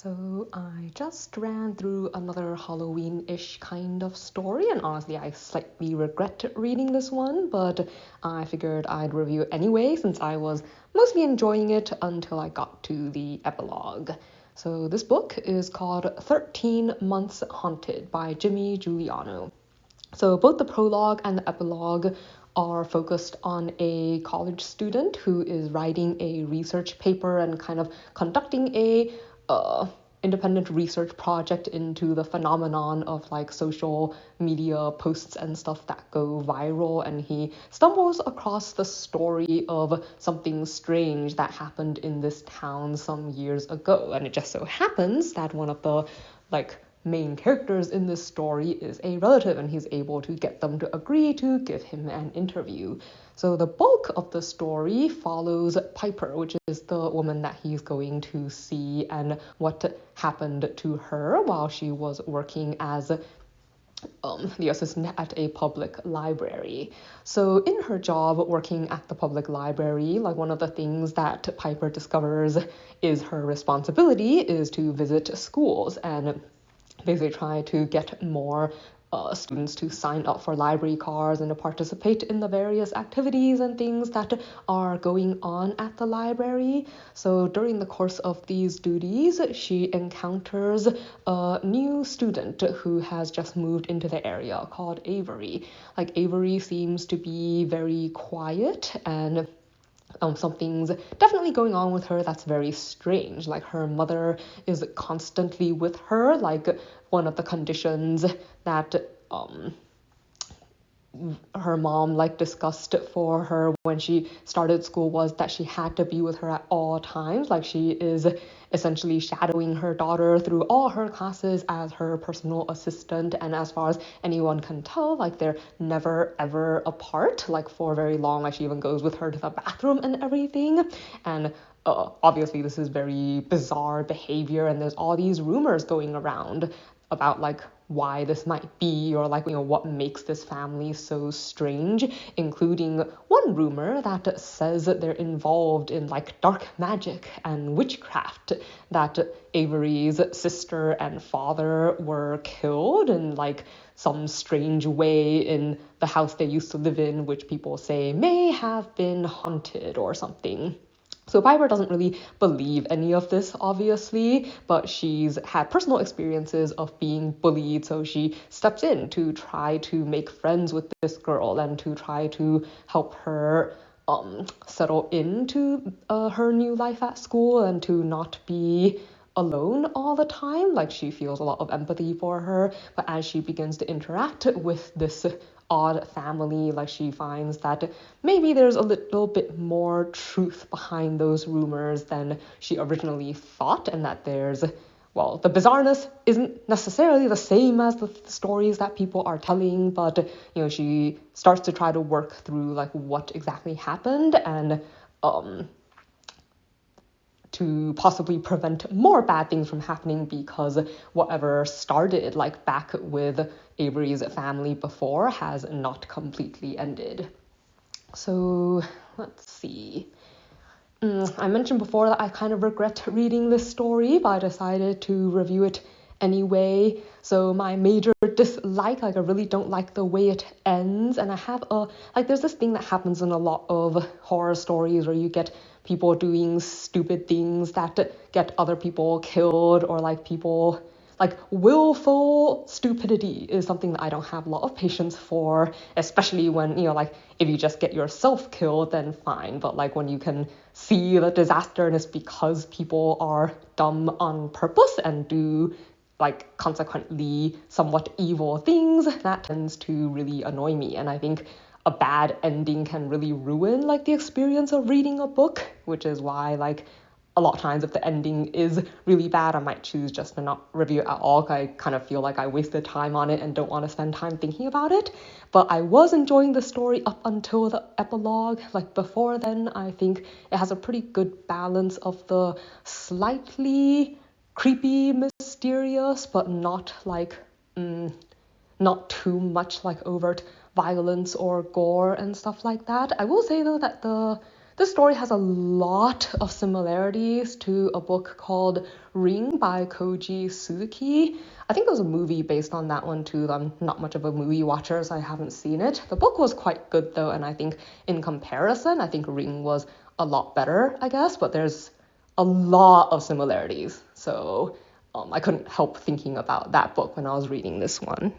So I just ran through another Halloween-ish kind of story, and honestly, I slightly regret reading this one, but I figured I'd review it anyway since I was mostly enjoying it until I got to the epilogue. So this book is called 13 Months Haunted by Juliano. So both the prologue and the epilogue are focused on a college student who is writing a research paper and kind of conducting a independent research project into the phenomenon of like social media posts and stuff that go viral, and he stumbles across the story of something strange that happened in this town some years ago. And it just so happens that one of the main characters in this story is a relative, and he's able to get them to agree to give him an interview. So the bulk of the story follows Piper, which is the woman that he's going to see, and what happened to her while she was working as the assistant at a public library. So in her job working at the public library, like one of the things that Piper discovers is her responsibility is to visit schools and basically try to get more students to sign up for library cards and to participate in the various activities and things that are going on at the library. So during the course of these duties, she encounters a new student who has just moved into the area called Avery. Like Avery seems to be very quiet, and something's definitely going on with her that's very strange. Like her mother is constantly with her. Like one of the conditions that her mom discussed for her when she started school was that she had to be with her at all times. Like she is essentially shadowing her daughter through all her classes as her personal assistant, and as far as anyone can tell, they're never ever apart for very long. She even goes with her to the bathroom and everything. And obviously this is very bizarre behavior, and there's all these rumors going around about why this might be, or what makes this family so strange, including one rumor that says that they're involved in dark magic and witchcraft, that Avery's sister and father were killed in some strange way in the house they used to live in, which people say may have been haunted or something. So Piper doesn't really believe any of this, obviously, but she's had personal experiences of being bullied, so she steps in to try to make friends with this girl and to try to help her settle into her new life at school and to not be alone all the time. She feels a lot of empathy for her, but as she begins to interact with this odd family, she finds that maybe there's a little bit more truth behind those rumors than she originally thought, and that there's the bizarreness isn't necessarily the same as the stories that people are telling, but she starts to try to work through what exactly happened, and to possibly prevent more bad things from happening, because whatever started back with Avery's family before has not completely ended. So let's see. I mentioned before that I kind of regret reading this story, but I decided to review it anyway. So my major dislike, I really don't like the way it ends, and I have there's this thing that happens in a lot of horror stories where you get people doing stupid things that get other people killed, or people willful stupidity is something that I don't have a lot of patience for, especially when, if you just get yourself killed, then fine. But when you can see the disaster and it's because people are dumb on purpose and do consequently somewhat evil things, that tends to really annoy me. And I think a bad ending can really ruin the experience of reading a book, which is why a lot of times if the ending is really bad, I might choose just to not review it at all. I kind of feel I wasted time on it and don't want to spend time thinking about it. But I was enjoying the story up until the epilogue. Before then, I think it has a pretty good balance of the slightly creepy, mysterious, but not not too much overt violence or gore and stuff like that. I will say though that the This story has a lot of similarities to a book called Ring by Koji Suzuki. I think there was a movie based on that one too. I'm not much of a movie watcher, so I haven't seen it. The book was quite good though, and I think in comparison, I think Ring was a lot better, I guess, but there's a lot of similarities. So I couldn't help thinking about that book when I was reading this one.